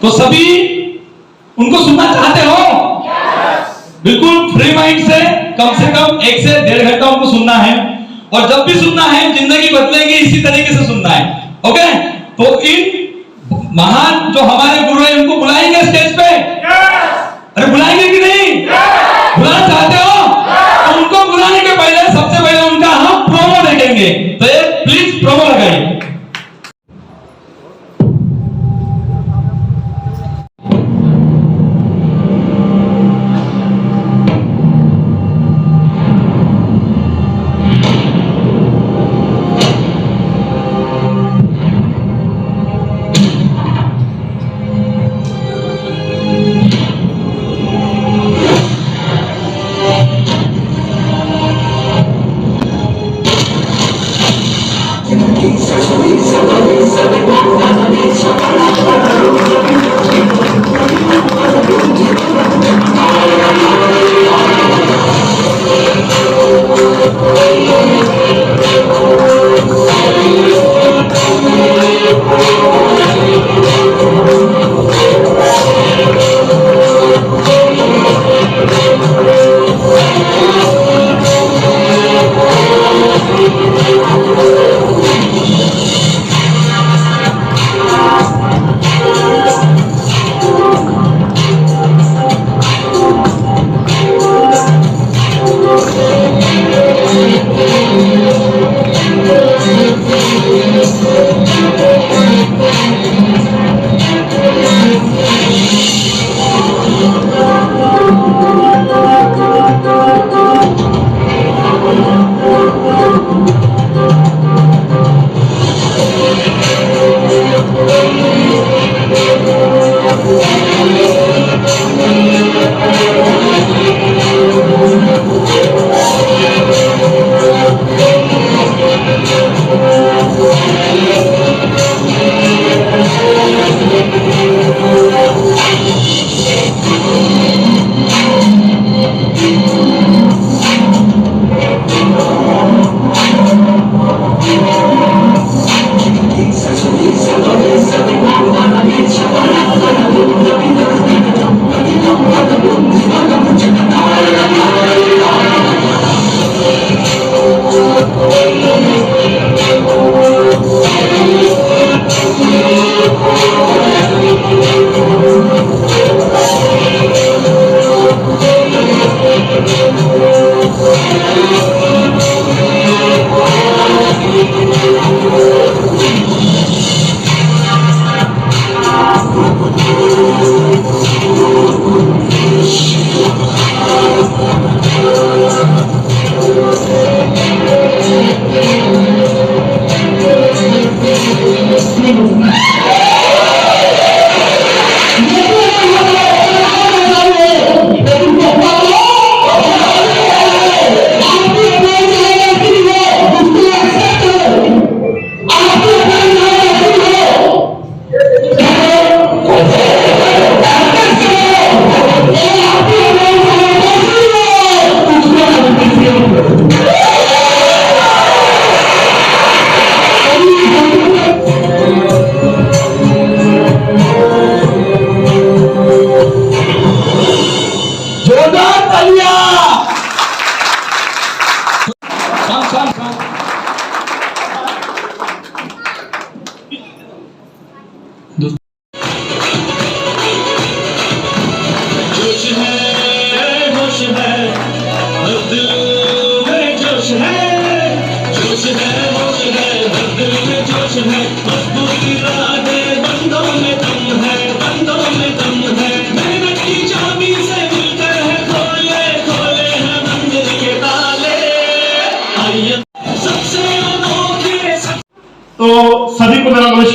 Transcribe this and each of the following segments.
तो सभी उनको सुनना चाहते हो? बिल्कुल फ्री माइंड से कम 1 से 1.5 घंटा उनको सुनना है, और जब भी सुनना है जिंदगी बदलेगी इसी तरीके से सुनना है। ओके, तो इन महान जो हमारे गुरु हैं उनको बुलाएंगे स्टेज पे। अरे बुलाएंगे कि नहीं? बुलाना चाहते हो? तो उनको बुलाने के पहले सबसे पहले उनका हम प्रोमो देखेंगे। तो एक प्लीज प्रोमो लगाइए।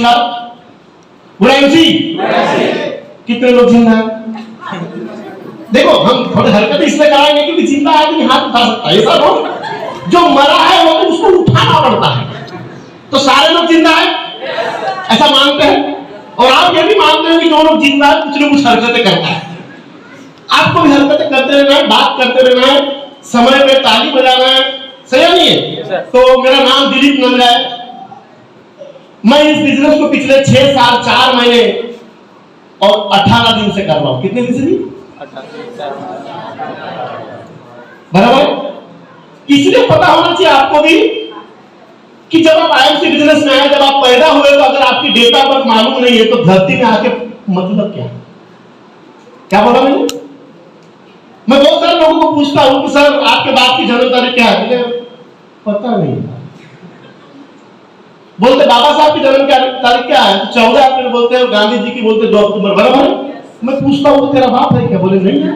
नमस्कार। बुरा एमसी कितने लोग जिंदा हैं? देखो हम थोड़ी हरकत इसलिए कराएंगे कि जिंदा आदमी हाथ उठा सकता है, ऐसा लोग जो मरा है वो उसको उठाना पड़ता है। तो सारे लोग जिंदा है ऐसा मानते हैं, और आप ये भी मानते हैं कि जो लोग जिंदा है कुछ न कुछ हरकतें करता है। आपको भी हरकतें करते रहना है, बात करते रहना है, समय पे ताली बजाना है, सही नहीं है? तो मेरा नाम दिलीप नंदा है। मैं इस बिजनेस को पिछले 6 साल 4 महीने और 18 दिन से कर रहा हूं। कितने दिन से? नहीं बराबर। इसलिए पता होना चाहिए आपको भी कि जब आप आईएमसी बिजनेस में आए, जब आप पैदा हुए, तो अगर आपकी डेट ऑफ बर्थ मालूम नहीं है तो धरती में आके मतलब क्या? क्या बोला मैंने? मैं बहुत सारे लोगों को पूछता हूं कि सर आपके बाप की जन्म तारीख क्या है? पता नहीं। बोलते बाबा साहब की जन्म तारीख क्या है? 14 अप्रैल बोलते हैं, गांधी जी की बोलते 2 अक्टूबर। बराबर है? मैं पूछता हूं तेरा बाप है क्या? बोले नहीं है।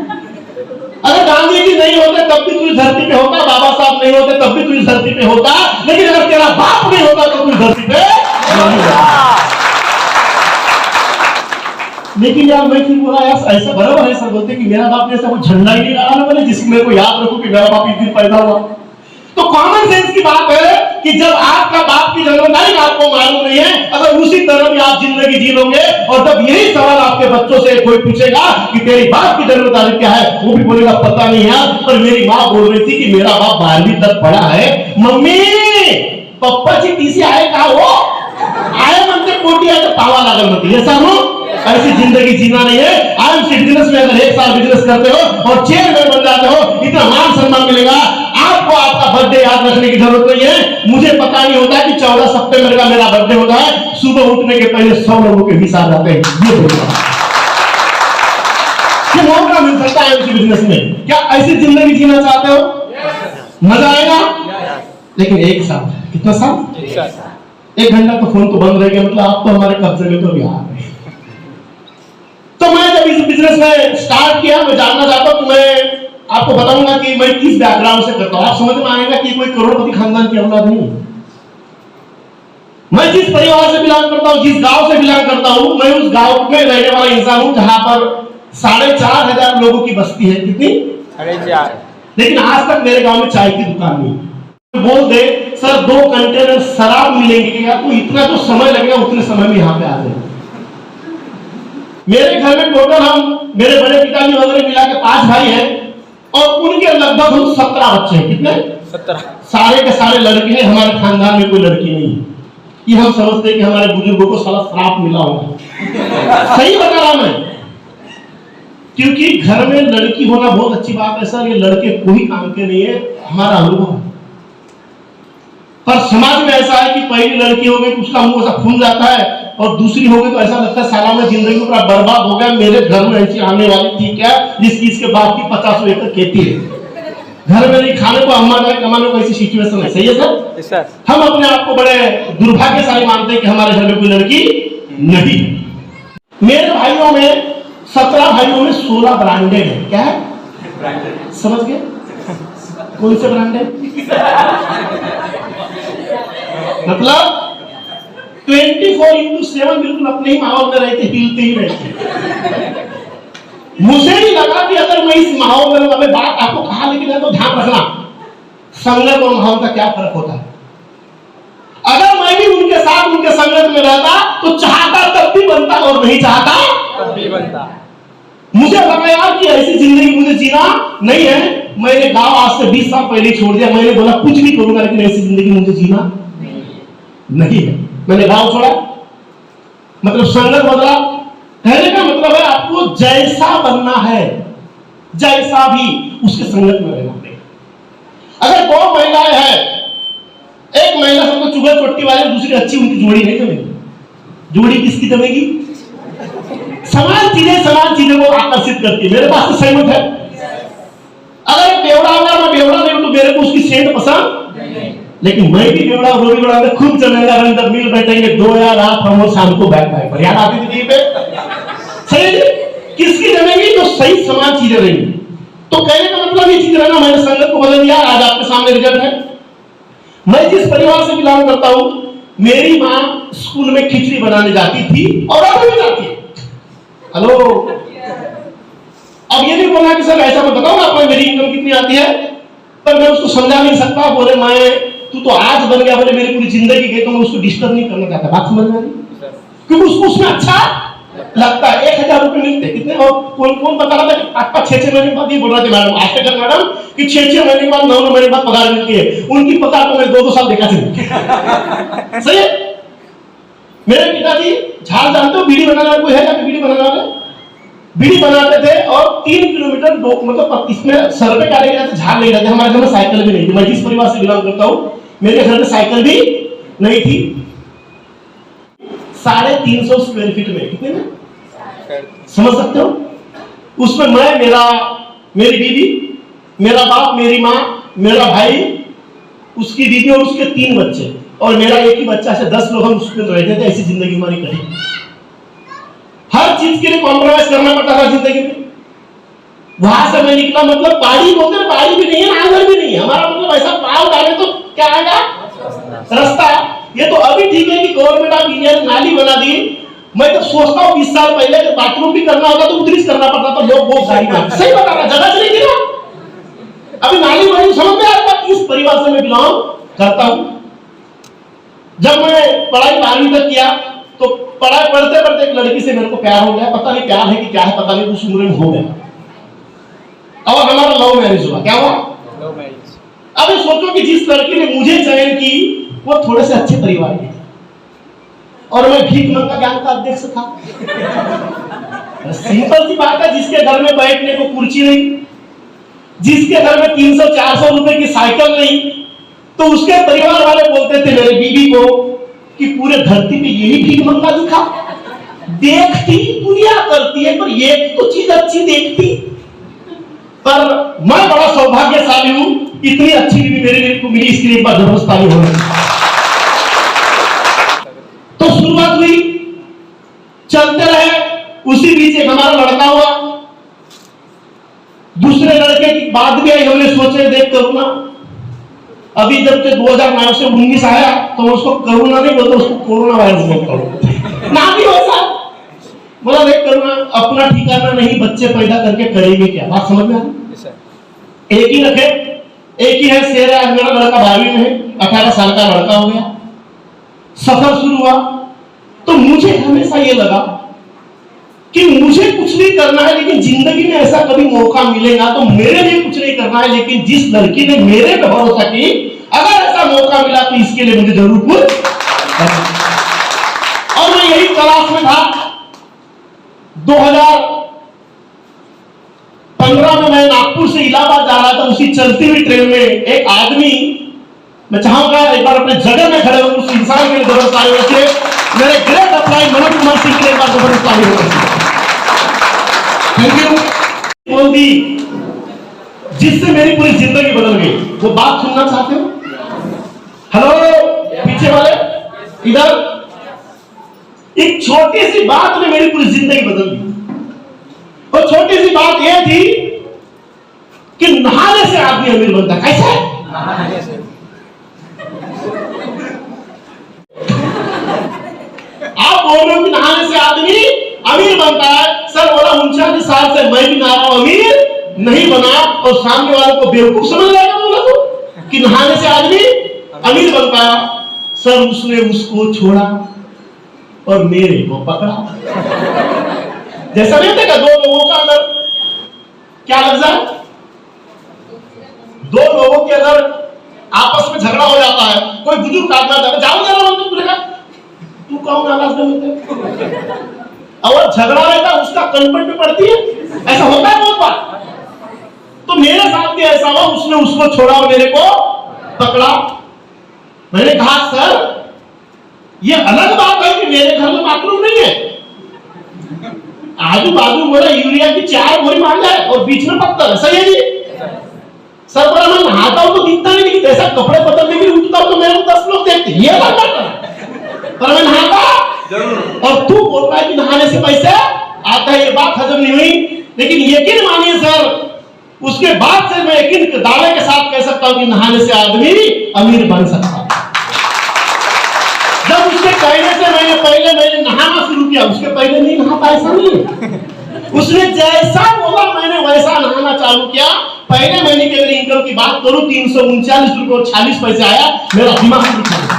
अगर गांधी जी नहीं होते तब भी तू इस धरती पे होता, बाबा साहब नहीं होते तब भी तू इस धरती पे होता, लेकिन अगर तेरा बाप नहीं होता तो तू इस धरती पे नहीं होता। लेकिन यार मैं क्यों बोला यार ऐसा? बराबर है सर, बोलते कि मेरा बाप ने ऐसा कोई झंडा ही नहीं लगा ना, मैंने जिसमें को याद रखो कि मेरा बाप इस दिन पैदा हुआ। तो कॉमन सेंस की बात है कि जब आपका बाप की जन्म तारीख आपको मालूम नहीं है, अगर उसी तरह भी आप जिंदगी जी लोगे, और जब यही सवाल आपके बच्चों से कोई पूछेगा कि तेरी बाप की जन्म तारीख क्या है, वो भी बोलेगा पता नहीं है, पर मेरी माँ बोल रही थी कि मेरा बाप 12वीं तक पढ़ा है। मम्मी पप्पा जी टीसी आए कहा वो आए मनते कोटी आए तो पावा लागल मत, ये सारू ऐसी जिंदगी जीना नहीं है। आईएमसी बिजनेस में अगर 1 साल बिजनेस करते हो और चेयरमैन बन जाते हो, इतना मान सम्मान मिलेगा आपको। आपका बर्थडे याद रखने की जरूरत नहीं है। मुझे पता नहीं होता कि 14 सितंबर का मेरा बर्थडे होता है, सुबह उठने के पहले 100 लोगों के मिस आ जाते हैं। ये मौका मिल सकता है आईएमसी बिजनेस में। क्या ऐसी जिंदगी जीना चाहते हो? मजा आएगा। लेकिन 1 साल, कितना साल? 1 घंटा तो फोन तो बंद रहेगा, मतलब आप तो हमारे कब्जे में तो भी आ रहे हैं। तो मैं जब इस बिजनेस में स्टार्ट किया, मैं जानना चाहता हूं, मैं आपको बताऊंगा कि मैं किस बैकग्राउंड से करता हूं। आप समझ में आएगा कि कोई करोड़पति खानदान की औलाद नहीं। मैं जिस परिवार से बिलोंग करता हूं, जिस गांव से बिलोंग करता हूं, मैं उस गांव में रहने वाला इंसान हूं जहां पर 4,500 लोगों की बस्ती है। कितनी? 4,500। लेकिन आज तक मेरे गांव में चाय की दुकान नहीं। बोल दे सर 2 कंटेनर शराब मिलेंगे क्या, तो इतना जो समय लगेगा उतने समय में यहाँ पे आ जाएगा। मेरे घर में टोटल हम मेरे बड़े पिताजी वगैरह मिला के 5 भाई हैं, और उनके लगभग हम 17 बच्चे हैं। कितने? 17। सारे के सारे लड़के हैं, हमारे खानदान में कोई लड़की नहीं है। ये हम समझते हैं कि हमारे बुजुर्गों को साला श्राप मिला होगा। सही बता रहा मैं, क्योंकि घर में लड़की होना बहुत अच्छी बात है सर, ये लड़के कोई काम के नहीं है, हमारा अनुभव है। पर समाज में ऐसा है कि पहली लड़की हो गई तो उसका मुंह ऐसा फूल जाता है, और दूसरी हो गई तो ऐसा लगता है साला में जिंदगी पूरा बर्बाद हो गया। मेरे घर में ऐसी आने वाली थी क्या जिसकी इसके बाप की 50 एकड़ खेती है, घर में नहीं खाने को, अम्मा जाए कमाने को, ऐसी सिचुएशन है। सही है सर? हम अपने आप को बड़े दुर्भाग्यशाली मानते हैं कि हमारे घर में कोई लड़की नहीं। मेरे भाइयों में 17 भाइयों में 16 ब्रांडेड है। क्या है? समझ गए? कौन से ब्रांडेड? मतलब 24/7 बिल्कुल अपने ही माहौल में रहते, हिलते ही रहते। मुझे भी लगा कि अगर मैं इस माहौल में, मैं बात आपको कहा लेकिन है तो ध्यान रखना, संगत और माहौल का क्या फर्क होता है। अगर मैं भी उनके साथ उनके संगत में रहता तो चाहता तब भी बनता, और नहीं चाहता तब भी बनता। मुझे लगा यार कि ऐसी जिंदगी मुझे जीना नहीं है। मैंने गांव आज से 20 साल पहले छोड़ दिया। मैंने बोला कुछ भी करूंगा लेकिन ऐसी जिंदगी मुझे जीना नहीं है। मैंने गांव छोड़ा, मतलब संगत बदला। कहने का मतलब है आपको जैसा बनना है, जैसा भी उसके संगत में रहना पड़ेगा। अगर 2 महिलाएं हैं, एक महिला सबको चुगल चोटी वाली, दूसरी अच्छी, उनकी जोड़ी नहीं जमेगी। जोड़ी किसकी जमेगी? समान चीजें को आकर्षित करती है। मेरे पास तो सहमत है। अगर बेवड़ा होगा, मैं बेवड़ा नहीं हूं, तो मेरे को उसकी सेंट पसंद नहीं। लेकिन मैं भी बेवड़ा रोड़ी बड़ा खूब चलेगा, रंग तक मिल बैठेंगे 2 या रात हम और शाम को बैठ पाए पर याद आती थी टीवी पे। सही किसकी जमेगी? तो सही समान चीजें रहेंगी। तो कहने का मतलब ये चीज रहना, मैंने संगत को बदल दिया। आज आपके सामने रिजल्ट है। मैं जिस परिवार से बिलोंग करता हूं, मेरी माँ स्कूल में खिचड़ी बनाने जाती थी और अभी भी जाती है। हेलो, अब ये नहीं बोलना कि सर ऐसा मैं बताऊं आपको मेरी इनकम कितनी आती है, पर मैं उसको समझा नहीं सकता। बोले मैं तू तो आज बन गया, बोले मेरी पूरी जिंदगी गई, तो मैं उसको डिस्टर्ब नहीं करना चाहता। बात समझ में आ रही? क्योंकि उसको उसमें अच्छा लगता है। 1000 रुपए मिलते कितने, और कौन बता रहा था कि 5-6 महीने के बाद ये बोल रहा था मैडम आज तक मैडम कि 6 महीने के बाद 9 महीने के बाद पगार मिलती है। उनकी पगार तो मैं 2-2 साल देखा थी। सही है। मेरे पिताजी झाड़ जानते हो, बीड़ी बनाने वाले कोई है क्या? बीड़ी बनाने वाले बीड़ी बनाते थे और 3 किलोमीटर मतलब इसमें सर पे क्या लेके जाते, झाड़ लेके जाते। हमारे घर में साइकिल भी नहीं थी। मैं जिस परिवार से बिलोंग करता हूँ, मेरे घर में साइकिल भी नहीं थी। 350 स्क्वायर फीट में, कितने में समझ सकते हो? उसमें मैं, मेरी बीवी, मेरा बाप, मेरी माँ, मेरा भाई, उसकी बीवी और उसके 3 बच्चे और मेरा एक ही बच्चा से 10 लोग हम उसमें रहते थे। ऐसी जिंदगी हमारी कटी। हर चीज के लिए कॉम्प्रोमाइज करना पड़ता था जिंदगी में। वहां से मैं निकला, मतलब बाड़ी बोलते हैं, बाड़ी भी नहीं है, आंगन भी नहीं है हमारा, मतलब ऐसा पाव डाले तो क्या आएगा, रास्ता। ये तो अभी ठीक है कि गवर्नमेंट ऑफ इंडिया ने नाली बना दी। मैं तो सोचता हूँ 20 साल पहले जब बाथरूम भी करना होता तो उधर करना पड़ता था। लोग बहुत सारी बात सही बता रहा, जगह से नहीं थी ना। अभी नाली बनी, समझ में आता है। इस परिवार से मैं बिलोंग करता हूँ। जब मैं पढ़ाई 12वीं तक किया तो पढ़ाई पढ़ते पढ़ते एक लड़की से मेरे को प्यार हो गया। पता नहीं प्यार है कि क्या है, पता नहीं, उस उम्र में हो गया और हमारा लव मैरिज हुआ। क्या हुआ? Love marriage. अब सोचो कि जिस लड़की ने मुझे चयन की वो थोड़े से अच्छे परिवार की और मैं भीख मंगा ज्ञान का अध्यक्ष था। सिंपल सी बात है, जिसके घर में बैठने को कुर्सी नहीं, जिसके घर में 300-400 रुपए की साइकिल नहीं, तो उसके परिवार वाले बोलते थे मेरे बीवी को कि पूरे धरती पे यही भीख मंगा दिखा। देखती दुनिया करती है पर ये तो चीज अच्छी देखती। पर मैं बड़ा सौभाग्यशाली हूं, इतनी अच्छी बीवी मेरे को मिली। इसके लिए एक बार जबरदस्त ताली हो रही। तो शुरुआत हुई, चलते रहे। उसी बीच एक हमारा लड़का हुआ, दूसरे लड़के की बात भी आई। हमने सोचे देख करुणा, अभी जब से 2009 से 19 आया तो उसको करुणा नहीं बोलते, उसको कोरोना वायरस बोलता हूं। ना भी वैसा बोला, देख करुणा अपना ठिकाना नहीं, बच्चे पैदा करके करेंगे क्या? बात समझ में आ रही? एक ही रखे, एक ही है शेर है। आज मेरा लड़का 12वीं में है, 18 साल का लड़का हो गया। सफर शुरू हुआ तो मुझे हमेशा ये लगा कि मुझे कुछ नहीं करना है, लेकिन जिंदगी में ऐसा कभी मौका मिलेगा तो मेरे लिए कुछ नहीं करना है। लेकिन जिस लड़की ने मेरे पे भरोसा की, अगर ऐसा मौका मिला तो इसके लिए मुझे जरूर कुछ करना। और मैं यही तलाश में था। 2015 में मैं नागपुर से इलाहाबाद जा रहा था। उसी चलती हुई ट्रेन में एक आदमी, मैं चाहूंगा एक बार अपने जगह में खड़े हो उस इंसान के लिए जबरदस्त ताली होती। मेरे ग्रेट अप्लाई मनोज कुमार सिंह के लिए एक बार जबरदस्त ताली होती। Thank you. बोल दी जिससे मेरी पूरी जिंदगी बदल गई। वो बात सुनना चाहते हो? हेलो पीछे वाले, इधर। एक छोटी सी बात ने मेरी पूरी जिंदगी बदल दी। और छोटी सी बात यह थी कि नहाने से आदमी अमीर बनता। कैसे? नहाने से। आप बोल रहे हो कि नहाने से आदमी अमीर बनता है। सर बोला 39 साल से मैं भी नहा रहा हूं, अमीर नहीं बना। और सामने वाले को बेवकूफ समझ लेगा। बोला तो कि नहाने से आदमी अमीर बनता है। सर उसने उसको छोड़ा और मेरे को पकड़ा। जैसा नहीं देखा, 2 लोगों का अगर क्या लग जाए, 2 लोगों के अगर आपस में झगड़ा हो जाता है, कोई बुजुर्ग काटना चाहता है, जाओ जरा बोलते बोलेगा तू कौन आवाज में बोलते। और झगड़ा रहता है उसका कंपन पे पड़ती है। ऐसा होता है बहुत बार। तो मेरे साथ भी ऐसा हुआ, उसने उसको छोड़ा और मेरे को पकड़ा। मैंने कहा सर ये अलग बात है कि मेरे घर में बाथरूम नहीं है, आजू बाजू बोला यूरिया की 4 बोरी मांग जाए और बीच में पत्थर है। सही है जी? सर बोला मैं नहाता हूं तो दिखता नहीं, लेकिन ऐसा कपड़े बदलने के लिए उठता हूं तो मेरे को 10 लोग देखते। ये बात पर मैं नहाता और तू बोल रहा है कि नहाने से पैसे आता है। ये बात हजम नहीं हुई। लेकिन यकीन मानिए सर, उसके बाद से मैं यकीन दावे के साथ कह सकता हूं कि नहाने से आदमी अमीर बन सकता है। पहले मैंने नहाना शुरू किया, उसके पहले नहीं नहा पाया, ऐसा नहीं है। उसने जैसा बोला मैंने वैसा नहाना चालू किया। पहले महीने के मेरी इनकम की बात करूं 339 रुपए और 40 पैसे आया, मेरा दिमाग नहीं चला।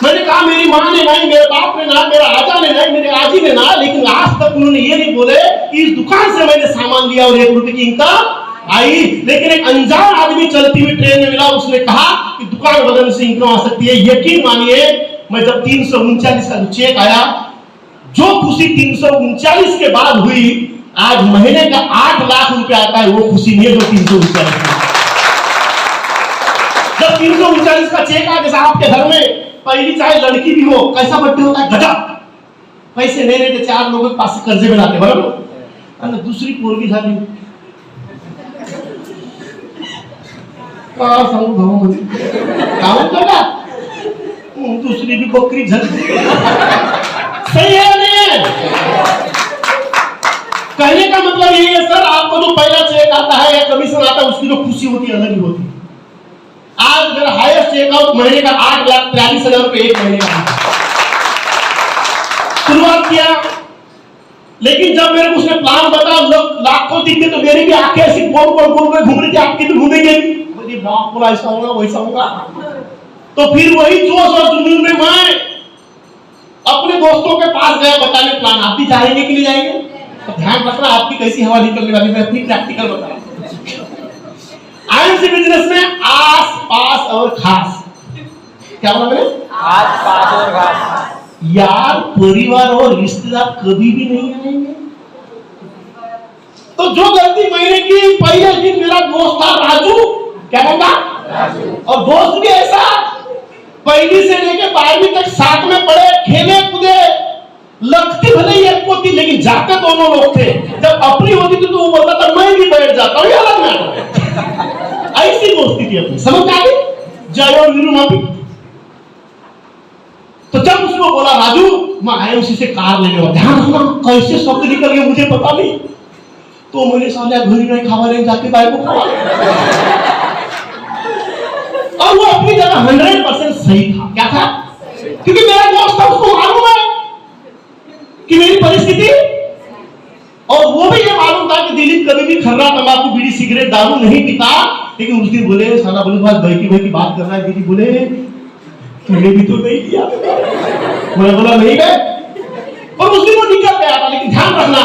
मैंने कहा मेरी माँ ने नहीं, मेरे बाप ने ना, मेरा आजा ने नहीं, मेरे आजी ने ना, लेकिन आज तक उन्होंने ये नहीं बोले कि इस दुकान से मैंने सामान लिया और 1 रुपए की इनकम आई। लेकिन एक अनजान आदमी चलती हुई ट्रेन में मिला, उसने कहा कि दुकान बदलने से इनकम आ सकती है। यकीन मानिए, मैं जब 339 का चेक आया, जो खुशी 339 के बाद हुई, आज महीने का 8 लाख रुपए आता है, वो खुशी नहीं है जो 339। जब 339 का चेक आ, जैसा आपके घर में पहली चाहे लड़की भी हो, कैसा बर्थडे होता है, गजब पैसे नहीं रहते, 4 लोगों के पास से कर्जे में लाते, बराबर। दूसरी पोरगी झाली दूसरी भी बकरी झलती, सही है नहीं? कहने का मतलब यही है सर, आपको जो पहला चेक आता है या कमीशन आता है, उसकी जो खुशी होती है अलग ही होती है। आज मेरा हाईएस्ट चेकआउट महीने का 8,43,000 रुपए एक महीने का शुरुआत किया। लेकिन जब मेरे को उसने प्लान बता, लाखों दिखते, तो मेरी भी आंखें ऐसी गोल गोल गोल गोल घूम रही थी, आपकी भी घूमेंगे, मुझे बाप बोला ऐसा होगा वैसा होगा। तो फिर वही जोश और जुनून में मैं अपने दोस्तों के पास गया बताने प्लान। आप भी जाएंगे कि नहीं जाएंगे? तो ध्यान रखना आपकी कैसी हवा निकलने वाली, मैं अपनी प्रैक्टिकल बता। आईएमसी बिजनेस में आस पास और खास, क्या बोला मैंने? आस पास और खास। यार परिवार और रिश्तेदार कभी भी नहीं आएंगे। तो जो गलती मैंने की, पहले दिन मेरा दोस्त था राजू, क्या बोलता राजू, और दोस्त भी ऐसा, पहली से लेकर 12वीं तक साथ में पढ़े, खेले कूदे, लगती भले ही एक को थी, लेकिन जाते दोनों लोग थे। जब अपनी होती थी तो वो बोलता था मैं भी बैठ जाता हूँ, अलग में ऐसी दोस्ती थी अपनी, समझ आ गई? जय और वीरू माफी। तो जब उसको बोला राजू मैं आईएमसी से कार लेने वाला, ध्यान रखना कैसे शब्द निकल गए मुझे पता नहीं, तो मैंने साले घड़ी नहीं खावा नहीं जाके बाइक को खावा। और वो अपनी जगह 100% सही था। क्या था? क्योंकि मेरा दोस्त था, उसको मालूम है कि मेरी परिस्थिति, और वो भी ये मालूम था कि दिलीप कभी भी खर्रा, तंबाकू, बीड़ी, सिगरेट, दारू नहीं पीता। लेकिन उस दिन बोले, साला बोले भाई की बात कर रहा है, दीदी बोले तूने भी तो नहीं किया। मैं बोला नहीं गए, और उस दिन वो निकल गया था। लेकिन ध्यान रखना,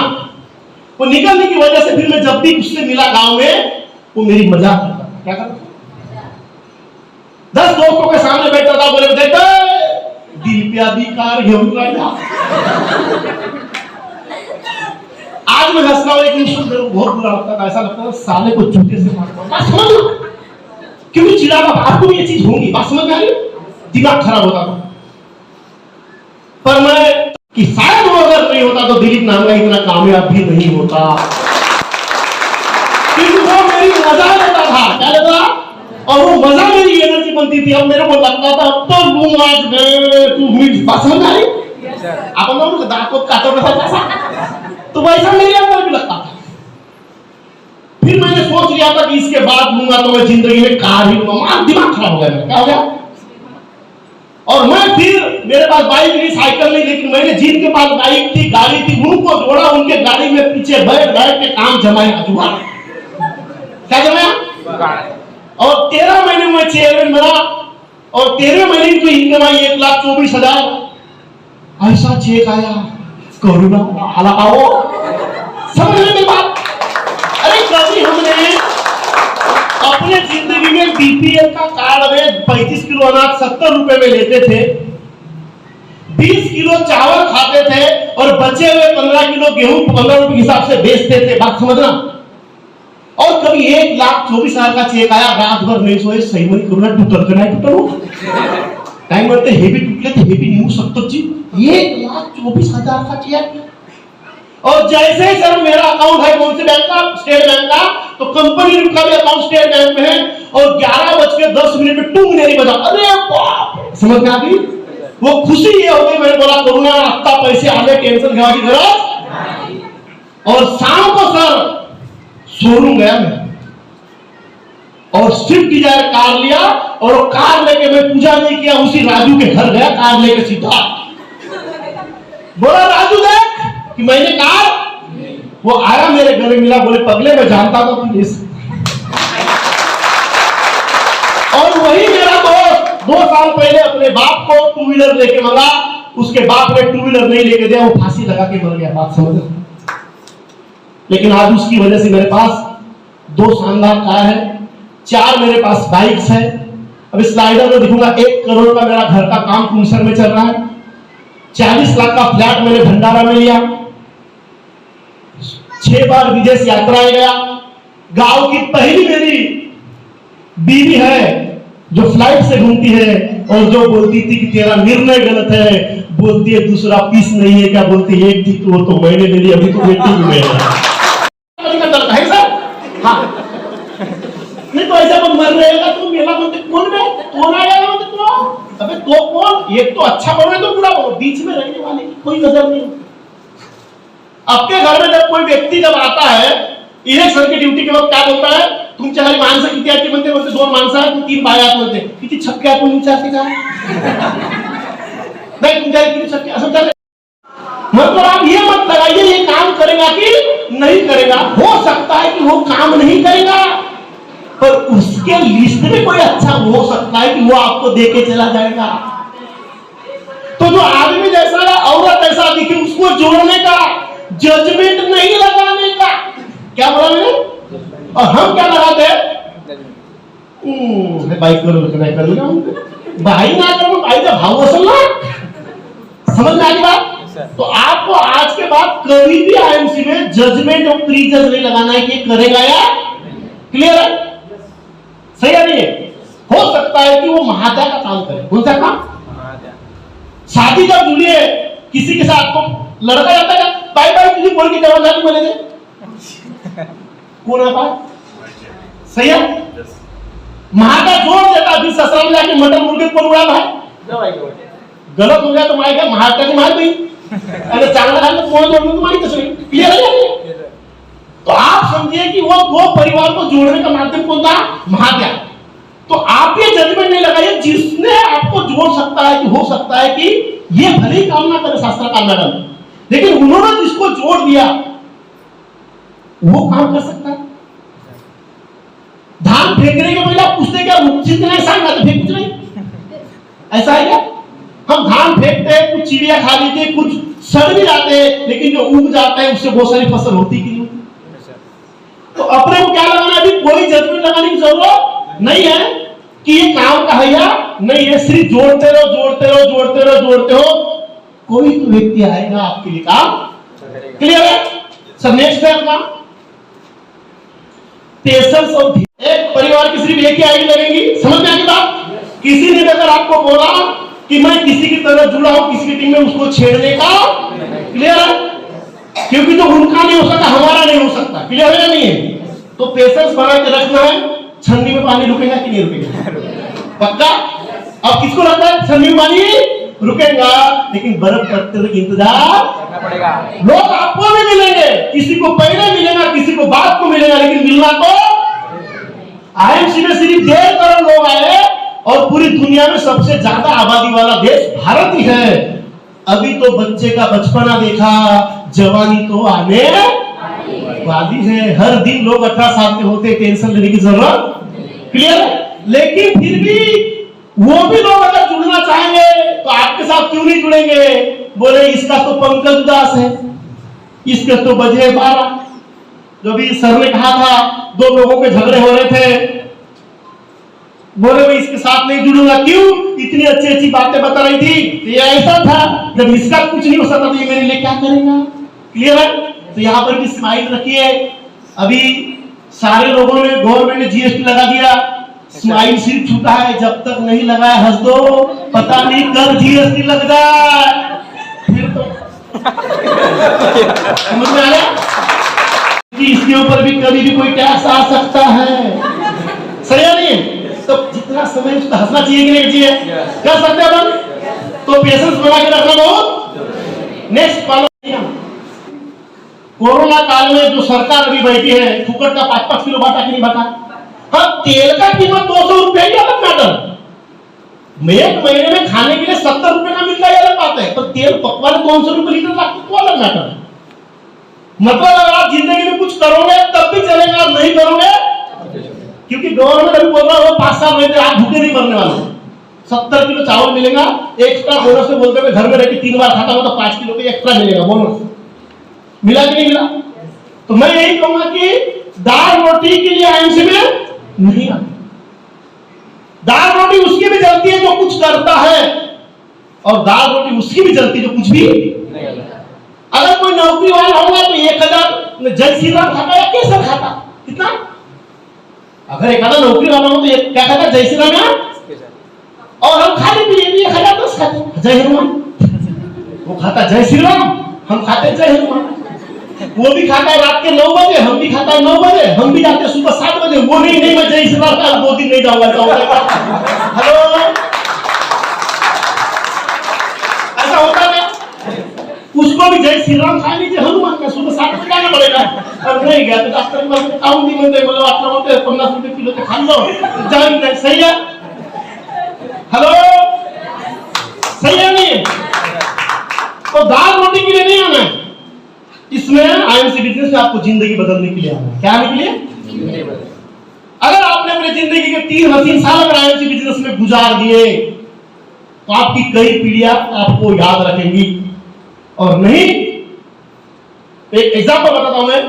वो निकलने की वजह से फिर मैं जब भी उससे मिला गांव में, वो मेरी मजाक करता था। क्या करता? 10 दोस्तों के सामने बैठा था, बोले देख दिल पे अभी कार घेऊन राहिला। आज मैं हंस रहा हूं, लेकिन उस वक्त बहुत बुरा लगता था, ऐसा लगता था साले को जूते से मारना। समझ लो, क्योंकि चिढ़ावा, आपको भी ये चीज होगी, बात समझ में आ रही? दिमाग खराब होता था। पर मैं कि शायद वो अगर नहीं होता तो दिलीप नांगा इतना कामयाब भी नहीं होता, क्योंकि वो मेरी मजा लेता था। क्या लेता? और वो मजा मेरी एनर्जी बनती थी। अब मेरे को लगता था अब तो लूंगा तू मिल, बात समझ में आ रही? आप लोगों दांत को काटो तो वैसा मेरे अंदर भी लगता था। फिर मैंने सोच लिया था कि इसके बाद लूंगा तो मैं जिंदगी में कार ही लूंगा। दिमाग खराब हो गया मेरा। क्या हो गया? और मैं फिर, मेरे पास बाइक नहीं, साइकिल नहीं, लेकिन मैंने जिनके पास बाइक थी, गाड़ी थी, उनको जोड़ा, उनके गाड़ी में पीछे बैठ बैठ के काम जमाया। जुआ क्या जमाया? और 13 महीने में चेयरमैन बना, और 13 महीने की तो इनकम आई 1,24,000। ऐसा चेक आया, करुणा हलाओ, समझ रहे मेरी बात? अरे कभी हमने अपने जिंदगी में बीपीएल का कार्ड में 35 किलो अनाज 70 रुपए में लेते थे, 20 किलो चावल खाते थे, और बचे हुए 15 किलो गेहूं 15 रुपए के हिसाब से बेचते थे। बात समझना। और कभी 1,24,000 का चेक आया, रात भर नहीं सोए, सही में करुणा टूटल के नहीं टूटल, टाइम बढ़ते हेवी टूटले थे, हेवी नहीं हो सकता जी। 1,24,000 का चेक। और जैसे ही सर मेरा अकाउंट है कौन से बैंक का? स्टेट बैंक का। तो कंपनी का भी अकाउंट स्टेट बैंक में है, और 11:10 में टूंग नहीं बजा। अरे बाप, समझ में आ गई? वो खुशी ये हो गई, मैंने बोला करुणा आता पैसे आने, टेंशन घेवा की जरूरत। और शाम को सर शोरूम गया मैं, और स्विफ्ट डिजायर कार लिया, और कार लेके मैं पूजा नहीं किया, उसी राजू के घर गया कार लेके सीधा। बोला राजू देख कि मैंने कहा, वो आया मेरे गले मिला, बोले पगले मैं जानता था तू ले सकता। और वही मेरा दोस्त 2 साल पहले अपने बाप को 2 व्हीलर लेके मरा, उसके बाप ने 2 व्हीलर नहीं लेके दिया, वो फांसी लगा के मर गया। बात समझ। लेकिन आज उसकी वजह से मेरे पास 2 शानदार कार है, 4 मेरे पास बाइक्स है। अब स्लाइडर में दिखूंगा 1 करोड़ का मेरा घर का काम कुमसर में चल रहा है, 40 लाख का फ्लैट मैंने भंडारा में लिया, 6 बार विदेश यात्राएं गया। गांव की पहली मेरी बीवी है जो फ्लाइट से घूमती है और जो बोलती थी कि तेरा निर्णय गलत है, बोलती है दूसरा पीस नहीं है क्या, बोलती है एक थी तो वो तो मैंने ले ली, अभी तो बेटी भी मैं है सर। हाँ नहीं तो ऐसा मर रहेगा तो मेला बोलते कौन आया बोलते तो अबे तो कौन, एक तो अच्छा बोलो तो बुरा बोलो, बीच में रहने वाले की कोई नजर नहीं। आपके घर में जब कोई व्यक्ति जब आता है इलेक्शन की ड्यूटी के वक्त क्या बोलता है, तुमच्या घरी माणसं किती आहेत म्हणते, बोलते 2 माणसं आहेत 3 बाया आहेत म्हणते, किती छक्के आहेत कोणी विचारते का नहीं तुमच्या घरी किती छक्के असं चालते। मतलब आप ये मत लगाइए ये काम करेगा कि नहीं करेगा, हो सकता है कि वो काम नहीं करेगा पर उसके लिस्ट में कोई अच्छा हो सकता है कि वो आपको देके चला जाएगा। तो जो आदमी जैसा है औरत ऐसा दिखे उसको जोड़ने का, जजमेंट नहीं लगाने का। क्या बोला मैंने, और हम क्या लगाते हैं बाइक करो नहीं करूंगा, भाई ना करो भाई का भाव असल ना, समझ में आ गई बात। तो आपको आज के बाद कभी भी आईएमसी में जजमेंट और प्रीजज नहीं लगाना है कि करेगा या क्लियर है, सही है नहीं। हो सकता है कि वो महात्या का काम करे, कौन सा काम, शादी जब जुड़ी है किसी के साथ तो लड़का जाता है बाई बाई तुझे बोल के जवान शादी बोले थे कौन आता है, सही है। महात्या जोड़ देता, फिर ससुराल में जाके मटन मुर्गे कौन उड़ा भाई, गलत हो गया तो मार गया महात्या की मार गई, अरे चांगला खाने कौन जोड़ने तो मारी कसरी, क्लियर है। तो आप समझिए कि वो 2 परिवार को जोड़ने का माध्यम कौन था, महात्या। तो आप ये जजमेंट नहीं लगाइए, जिसने आपको जोड़ सकता है कि हो सकता है कि ये भले ही काम ना करे शास्त्रकार मैडम, लेकिन उन्होंने जिसको जोड़ दिया वो काम कर सकता है। धान फेंकने के पहले आप पूछते क्या उचित नहीं सांगा तो फेंक कुछ नहीं, ऐसा है क्या। हम धान फेंकते हैं, कुछ चिड़िया खा लेती है, कुछ सड़ भी जाते हैं, लेकिन जो उग जाते हैं उससे बहुत सारी फसल होती कि नहीं। तो अपने को क्या लगाना, अभी कोई जजमेंट लगाने की जरूरत नहीं है कि ये काम का है या नहीं है, सिर्फ जोड़ते रहो जोड़ते रहो जोड़ते रहो जोड़ते हो, कोई तो व्यक्ति आएगा आपके लिए काम, क्लियर है। सब नेक्स्ट है अपना पेशेंस और एक परिवार की सिर्फ एक ही आईडी लगेगी, समझ में आ गई बात। किसी ने अगर आपको बोला कि मैं किसी की तरह जुड़ा हूं किसी की टीम में, उसको छेड़ने का, क्लियर है, क्योंकि जो उनका नहीं हो सकता हमारा नहीं हो सकता, क्लियर है या नहीं है। तो पेशेंस बना के रखना है, छन्नी में पानी रुकेगा कि नहीं रुकेगा, पक्का। अब किसको लगता है छन्नी में पानी रुकेगा, लेकिन बर्फ करते तक इंतजार करना पड़ेगा। लोग आपको भी मिलेंगे, किसी को पहले मिलेगा किसी को बाद को मिलेगा, लेकिन मिलना तो आईएमसी में सिर्फ 1.5 करोड़ लोग आए और पूरी दुनिया में सबसे ज्यादा आबादी वाला देश भारत ही है। अभी तो बच्चे का बचपना देखा, जवानी तो आने वाली है। हर दिन लोग 18 साल के होते, टेंशन लेने की जरूरत, क्लियर है। लेकिन फिर भी वो भी लोग अगर जुड़ना चाहेंगे तो आपके साथ क्यों नहीं जुड़ेंगे, बोले इसका तो पंकज उदास है, इसके तो बजे 12। जो भी सर ने कहा था 2 लोगों के झगड़े हो रहे थे, बोले मैं इसके साथ नहीं जुड़ूंगा, क्यों, इतनी अच्छी अच्छी बातें बता रही थी। तो ये ऐसा था जब इसका कुछ नहीं हो सकता तो ये मेरे लिए क्या करेगा, क्लियर है। तो यहाँ पर भी स्माइल रखिए। अभी सारे लोगों ने, गवर्नमेंट ने जीएसटी लगा दिया, स्माइल सिर्फ छूटा है, जब तक नहीं लगाया हंस दो, पता नहीं कब जीएसटी लग जाए फिर तो समझ में आ रहा कि इसके ऊपर भी कभी भी कोई टैक्स आ सकता है, सही है नहीं। तो जितना समय उसको हंसना चाहिए कि नहीं चाहिए, कर सकते हैं अपन। तो पेशेंस बना के रखना बहुत। नेक्स्ट फॉलो, कोरोना काल में जो सरकार अभी बैठी है, फुकट का 5-5 किलो बांटा कि नहीं बांटा। हाँ, तेल का कीमत 200 रुपए ही अलग मैटर, एक महीने में खाने के लिए 70 रुपए का मिलता है अलग बात है, पर तेल पकवान 200 रुपए लीटर लगता तो अलग मैटर है। मतलब अगर आप जिंदगी में कुछ करोगे तब भी चलेगा, और नहीं करोगे, क्योंकि गवर्नमेंट अभी बोल रहा है 5 साल में आप भूखे नहीं मरने वाले। 70 किलो चावल मिलेगा एक्स्ट्रा बोनस में, बोलते हैं घर में रहकर 3 बार खाता हो तो 5 किलो का एक्स्ट्रा मिलेगा बोनस। मिला कि नहीं मिला? तो मैं यही कहूंगा कि दाल रोटी के लिए आईएमसी में नहीं आती। दाल रोटी उसकी भी जलती है जो कुछ करता है, और दाल रोटी उसकी भी जलती है जो कुछ भी नहीं। अगर कोई नौकरी वाला होगा तो 1000 जय श्री राम खाता या केसर खाता? कितना? अगर एक आधा नौकरी वाला हो तो क्या खाता? जय श्री राम या, और हम खाली पीने भी 1010 खाते जय हनुमान। वो खाता जय श्री राम, हम खाते जय हनुमान। वो भी खाता है रात के 9 बजे, हम भी खाता है 9 बजे, हम भी जाते हैं सुबह 7 बजे। वो नहीं मैं जय श्री राम का 2 दिन नहीं जाऊंगा। हेलो, ऐसा होता है? उसको भी जय श्री राम खा लीजिए, हनुमान का सुबह 7 बजे जाना पड़ेगा। और नहीं गया तो डॉक्टर के पास काउंट नहीं मिलते, मतलब 50 रुपए किलो तो खा लो जान। सही है? हेलो, सही है नहीं? तो दाल रोटी के लिए नहीं आना है इसमें। आईएमसी बिजनेस में आपको जिंदगी बदलने के लिए आना है। क्या आने के लिए? अगर आपने अपने जिंदगी के 3 साल अगर आईएमसी बिजनेस में गुजार दिए तो आपकी कई पीढ़ियां आपको याद रखेंगी। और नहीं, एक एग्जांपल बताता हूं मैं।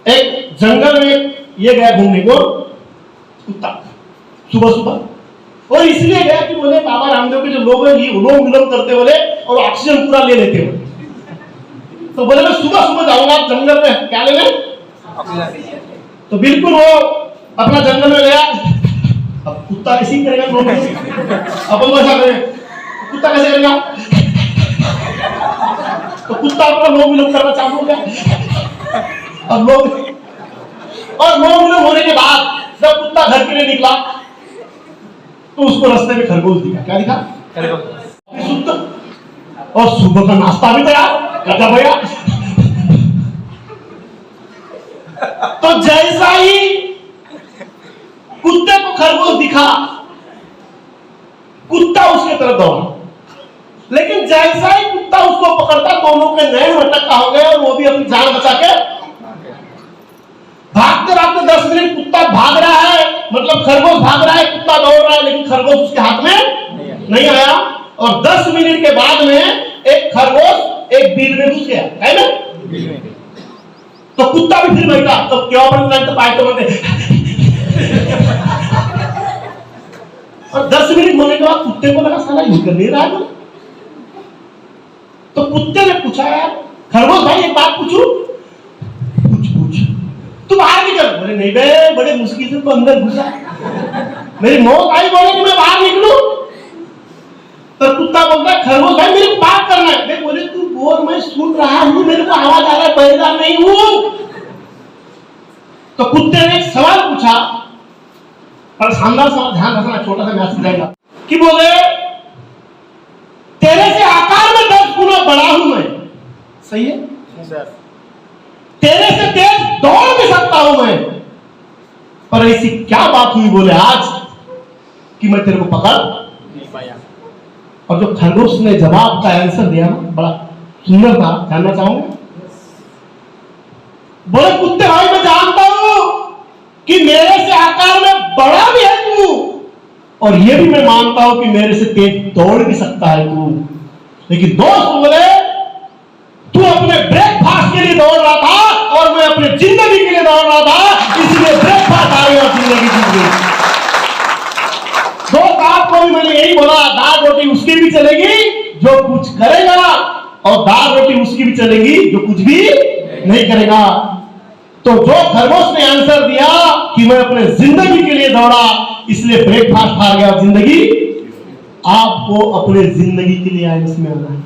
एक जंगल में ये गया घूमने को कुत्ता सुबह सुबह, और इसलिए गया कि बोले बाबा रामदेव के जो लोग हैं ये उलोम विलोम करते बोले और ऑक्सीजन पूरा ले लेते बोले। तो बोले मैं सुबह सुबह जाऊंगा जंगल में, क्या लेने? तो बिल्कुल वो अपना जंगल में गया। अब कुत्ता ऐसे ही करेगा, अपन ऐसा करें, कुत्ता कैसे करेगा? तो कुत्ता अपना लोम विलोम करना चालू हो गया। अब लोग होने के बाद जब कुत्ता घर के लिए निकला तो उसको रास्ते में खरगोश दिखा। क्या दिखा? खरगोश। और सुबह का नाश्ता भी तैयार करता भैया। तो जैसा ही कुत्ते को खरगोश दिखा, कुत्ता उसके तरफ दौड़ा, लेकिन जैसा ही कुत्ता उसको पकड़ता दोनों के नैन भटका हो गए और वो भी अपनी जान बचा के भागते भागते 10 मिनट कुत्ता भाग रहा है, मतलब खरगोश भाग रहा है, कुत्ता दौड़ रहा है, लेकिन खरगोश उसके हाथ में नहीं आया। और 10 मिनट के बाद में एक खरगोश एक बिल में घुस गया, है ना? तो कुत्ता भी फिर बैठा, तो क्यों बनते पाए तो बनते। और 10 मिनट होने के बाद कुत्ते को लगा साला ये कर नहीं रहा है। तो कुत्ते ने पूछा यार खरगोश भाई एक बात पूछूं? पूछ तू बाहर निकल। बोले नहीं बे, बड़े मुश्किल से तो अंदर घुसा, मेरी मौत आई बोले कि मैं बाहर निकलूं। तो कुत्ता बोलता है खरगोश भाई मेरे को बात करना है। बोले तू बोल, मैं सुन रहा हूं, मेरे को आवाज आ रहा है, पैदा नहीं हूं। तो कुत्ते ने एक सवाल पूछा, और शानदार सवाल, ध्यान रखना, छोटा सा मैसेज जाएगा कि बोले तेरे से आकार में 10 गुना बड़ा हूं मैं। सही है सर? तेरे से तेज दौड़ भी सकता हूं मैं, पर ऐसी क्या बात हुई बोले आज कि मैं तेरे को पकड़ नहीं पाया। और जो खरगोश ने जवाब का आंसर दिया ना, बड़ा सुंदर था, जानना चाहूंगा। बोले कुत्ते भाई मैं जानता हूं कि मेरे से आकार में बड़ा भी है तू, और ये भी मैं मानता हूं कि मेरे से तेज दौड़ भी सकता है तू, लेकिन दोस्त बोले तू अपने ब्रेकफास्ट के लिए दौड़ रहा था और मैं अपने जिंदगी के लिए दौड़ रहा था, इसलिए ब्रेकफास्ट आ गया, जिंदगी जीत गई। दोस्त आपको भी मैंने यही बोला, दाल रोटी उसकी भी चलेगी जो कुछ करेगा, और दाल रोटी उसकी भी चलेगी जो कुछ भी नहीं करेगा। तो जो खरगोश ने आंसर दिया कि मैं अपने जिंदगी के लिए दौड़ा इसलिए ब्रेकफास्ट हार गया, जिंदगी, आपको अपने जिंदगी के लिए इसमें आना है।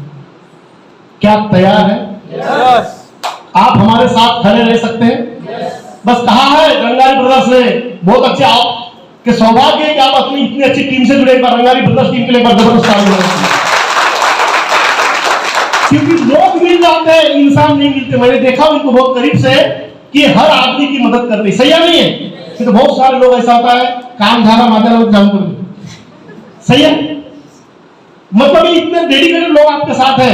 क्या तैयार है? yes. आप हमारे साथ खड़े रह सकते हैं? yes. बस कहा है रंगारी ब्रदर्स ने, बहुत अच्छे, आपके सौभाग्य है कि आप अपनी इतनी अच्छी टीम से जुड़े। एक बार रंगारी ब्रदर्स टीम के लिए जबरदस्त ताली बजाइए, क्योंकि लोग मिल जाते हैं, इंसान नहीं मिलते। मैंने देखा उनको बहुत करीब से कि हर आदमी की मदद करते। सही है नहीं है? तो बहुत सारे लोग ऐसा होता है काम झाला माझ्या नावावर जाऊन करो। सही है? मतलब ये इतने डेडिकेटेड लोग आपके साथ है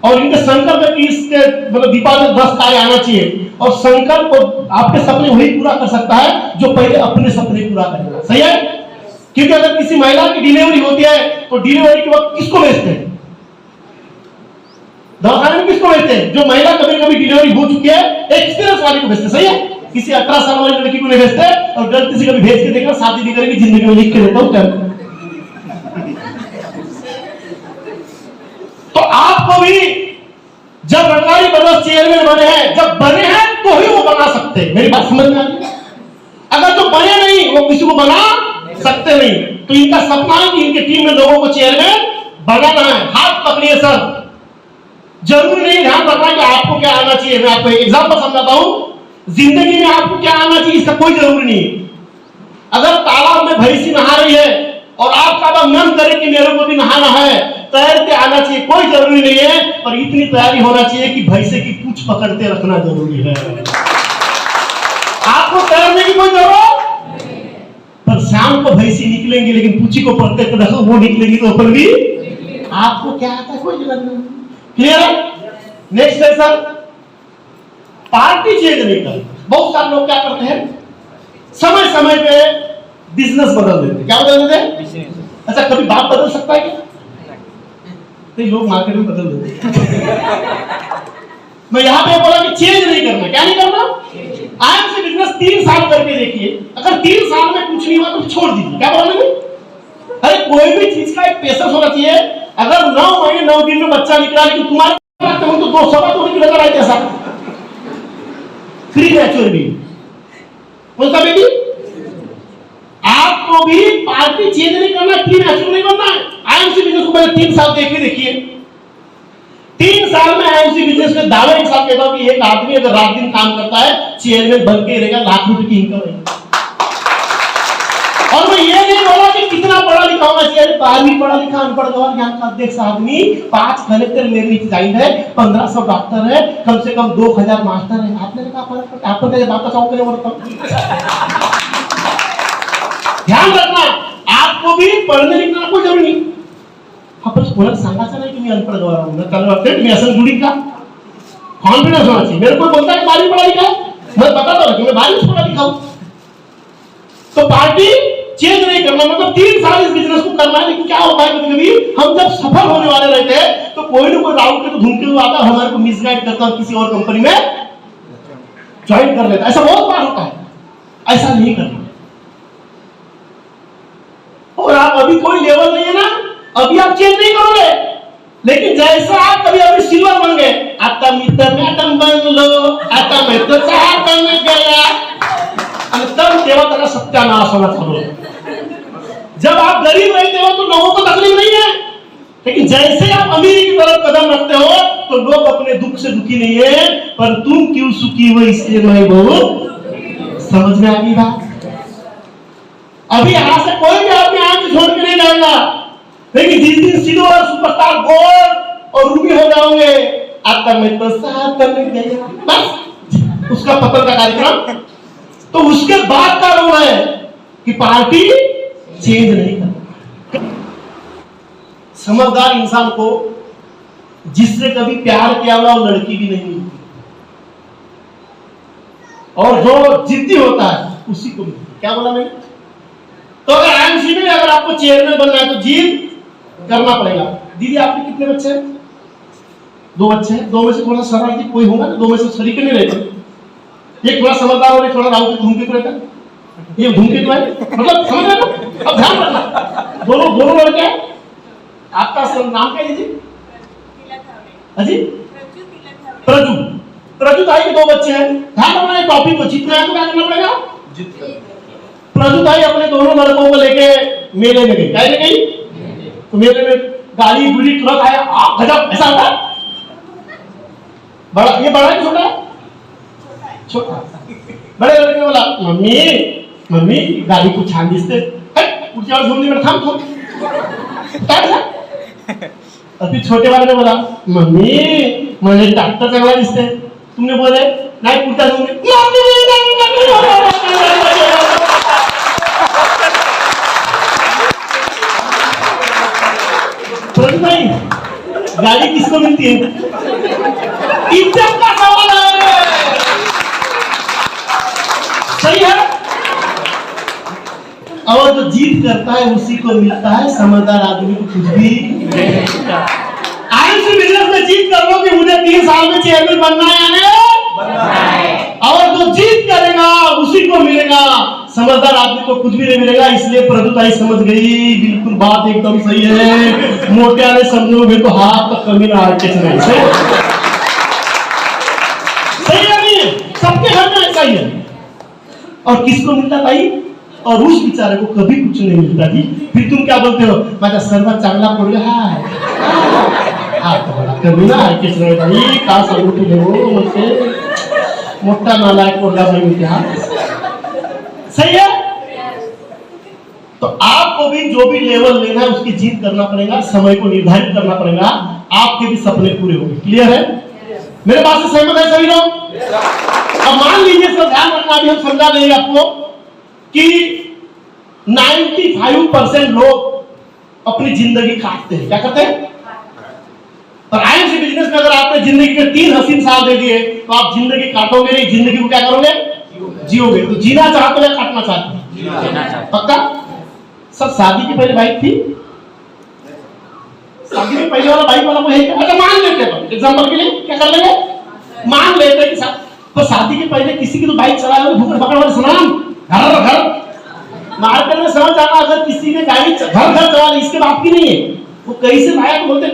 और इनके संकल्प है कि इसके मतलब दीपावली 10 कार्य आना चाहिए और संकल्प आपके सपने वही पूरा कर सकता है जो पहले अपने सपने पूरा करेगा। सही है? क्योंकि अगर किसी महिला की डिलीवरी होती है तो डिलीवरी के वक्त किसको भेजते हैं? दवाखाने में किसको भेजते हैं? जो महिला कभी कभी डिलीवरी हो चुकी है एक्सपीरियंस वाली को भेजते। सही है? किसी 18 साल वाली लड़की को नहीं भेजते और गलती से कभी भेज के देखा शादी नहीं करेगी, जिंदगी में लिख के देता हूं। तो आपको भी जब रंगारी ब्रदर्स चेयरमैन बने हैं, जब बने हैं तो ही वो बना सकते हैं। मेरी बात समझ में आ रही है? अगर जो बने नहीं वो किसी को बना सकते नहीं। तो इनका सपना है कि इनके टीम में लोगों को चेयरमैन बनाना है। हाथ पकड़िए सर, जरूरी नहीं ध्यान रखना कि आपको क्या आना चाहिए। मैं आपको एक एग्जांपल समझाता हूं। जिंदगी में आपको क्या आना चाहिए इसका कोई जरूरी नहीं। अगर तालाब में भैंसी नहा रही है और आपका मन करे कि मेरे को भी नहाना है, तैर के आना चाहिए, कोई जरूरी नहीं है, पर इतनी तैयारी होना चाहिए कि भैंसे की पूंछ पकड़ते रखना जरूरी है। आपको तैरने की कोई जरूरत नहीं, पर शाम को भैंसी निकलेंगी लेकिन पूंछी को पकड़ते रखो, वो निकलेगी तो ऊपर भी आपको क्या आता है कोई जरूरत नहीं। क्लियर है? नेक्स्ट है सर, पार्टी चेंज नहीं करना। बहुत सारे लोग क्या करते हैं, समय समय पे बिजनेस बदल देते। क्या बदल देते? अच्छा, कभी बाप बदल सकता है क्या? तो लोग मार्केट में बदल देते। मैं यहां पे बोला कि चेंज नहीं करना। क्या नहीं करना? आज से बिजनेस 3 साल करके देखिए, अगर 3 साल में कुछ नहीं हुआ तो छोड़ दीजिए। क्या बोला मैंने? अरे कोई भी चीज का एक पेशेंस होना चाहिए। अगर 9 महीने 9 दिन में बच्चा निकला लेकिन तुम्हारे तो 2 सवा तो निकल रहा है कैसा फ्री मैच्योर भी बोलता बेटी। आपको भी पार्टी चेंज नहीं करना, प्री मैच्योर नहीं बनना है। आईएमसी बिजनेस को पहले 3 साल देख के देखिए। 3 साल में आईएमसी बिजनेस में दावे एक साथ कहता हूं कि एक आदमी अगर रात दिन काम करता है चेयरमैन बन के रहेगा, लाख रुपए की इनकम है। और मैं ये नहीं बोला कि कितना पढ़ा लिखा होना चाहिए। 12वीं पढ़ा लिखा अनपढ़ गवार यहाँ का अध्यक्ष आदमी, 5 कलेक्टर मेरे डिजाइन है, 1500 डॉक्टर है, कम से कम 2000 मास्टर है। आपने कहा फर्क पड़ता है? आपको मेरे बात बताऊं के ध्यान रखना, आपको भी पढ़ने लिखना कोई जरूरी नहीं। आपण कोणाला सांगायचं नाही की मी अनपढ़ गवार हूं, मी असं जुड़ी का कॉन्फिडेंस होना चाहिए। मेरे को बोलता है 12वीं पढ़ा लिखा है, मैं बताता हूं कि मैं 12वीं पढ़ा लिखा हूं। तो पार्टी चेंज नहीं करना, मतलब 3 साल इस बिजनेस को करना है। लेकिन क्या होता है कभी कभी हम जब सफल होने वाले रहते हैं तो कोई ना कोई राउंड के तो घूमते हुए आता है, हमारे को मिसगाइड करता है, किसी और कंपनी में ज्वाइन कर लेता है। ऐसा बहुत बार होता है। ऐसा नहीं करना। और आप अभी कोई लेवल नहीं है ना, अभी आप चेंज नहीं करोगे। लेकिन जैसा आप कभी अभी सिल्वर बन गए, आता मित्र मैडम बन लो, आता मैं तो साहब बन गया, तब केवल तेरा सत्यानाश होना चालू। जब आप गरीब रहते हो तो लोगों को तकलीफ नहीं है, लेकिन जैसे आप अमीरी की तरफ कदम रखते हो तो लोग अपने दुख से दुखी नहीं है, पर तुम क्यों सुखी हो इसलिए मैं बहुत समझ में आ गई बात। अभी यहां से कोई भी आदमी आंख छोड़ के नहीं जाएगा, लेकिन जिस दिन सिल्वर सुपरस्टार गोल्ड और रूबी हो जाओगे, आता मैं तो साथ करने गया, बस उसका पतन का कार्यक्रम। तो उसके बाद का रोल है कि पार्टी चेंज नहीं करना। समझदार इंसान को जिससे कभी प्यार किया हुआ वो लड़की भी नहीं मिलती, और जो जिद्दी होता है उसी को मिलती। क्या बोला मैंने? तो अगर आईएमसी में अगर आपको चेयरमैन बनना है तो जिद करना पड़ेगा। दीदी आपके कितने बच्चे हैं? 2 बच्चे हैं। 2 में से थोड़ा शरारती कोई होगा ना, 2 में से शरीक नहीं रहते। एक थोड़ा समझदार और एक थोड़ा राहु के घूमते रहता है। ये घूमते तो है, मतलब समझ रहे हो? अब ध्यान रखना, दोनों लड़के हैं। आपका नाम क्या है जी? अजी प्रजू ताई के 2 बच्चे हैं। ध्यान रखना है टॉपिक को, जीतना है तो क्या करना पड़ेगा? प्रजू ताई अपने दोनों लड़कों को लेके मेले में गई। क्या गई? तो मेले में गाड़ी गुड़ी ट्रक आया, गजब ऐसा होता है। बड़ा, ये बड़ा है छोटा? छोटा। बड़े लड़के ने बोला मम्मी गाड़ी को छान दिसते, पुढच्या वेळेस घेऊन दे, थांब अभी छोटे वाले ने बोला मम्मी मुझे डॉक्टर चांगला दिसते, तुमने बोले नहीं पुढच्या घेऊन दे। गाड़ी किसको मिलती है? इज्जत का सवाल है। सही है। और जो जीत करता है उसी को मिलता है, समझदार आदमी को कुछ भी नहीं मिलता। आईएमसी बिजनेस में जीत कर लो कि मुझे 3 साल में चेयरमैन बनना है या नहीं, और जो जीत करेगा उसी को मिलेगा, समझदार आदमी को कुछ भी नहीं मिलेगा। इसलिए प्रभुताई समझ गई, बिल्कुल बात एकदम सही है। मोटे वाले समझोगे तो हाथ तक कमी ना आके नहीं। सही है नहीं? सबके घर में ऐसा ही है। और किसको मिलता भाई? और उस बेचारे को कभी कुछ नहीं मिलता जी। फिर तुम क्या बोलते हो? माझा सर्वात चांगला पोरगा हाय, हा तो बड़ा कमी ना आके नहीं भाई, का सांगू तुझे हो मुझसे मोटा नालायक पोरगा भाई क्या? सही है। तो आपको भी जो भी लेवल लेना है उसकी जीत करना पड़ेगा, समय को निर्धारित करना पड़ेगा, आपके भी सपने पूरे होंगे। क्लियर है? मेरे बात से सहमत है सभी लोग? अब मान लीजिए सर, ध्यान रखना, अभी हम समझा देंगे आपको कि 95% लोग अपनी जिंदगी काटते हैं। क्या करते हैं? और आईएमसी बिजनेस में अगर आपने जिंदगी के 3 हसीन साल दे दिए तो आप जिंदगी काटोगे नहीं, जिंदगी को क्या करोगे? जियोगे। तो जीना चाहते हो या काटना चाहते हो? पक्का? सर शादी की पहले बाइक थी, शादी में पहले वाला बाइक वाला को है क्या? अच्छा मान लेते हैं, एग्जांपल के लिए क्या कर लेंगे, मान लेते हैं कि तो शादी के पहले किसी की तो बाइक चलाए हो, भूख पकड़ वाले सलाम घर घर मार्केट में समझ आना। अगर किसी ने गाड़ी घर घर चला ली, इसके बाप की नहीं है, वो कैसे लाया तो बोलते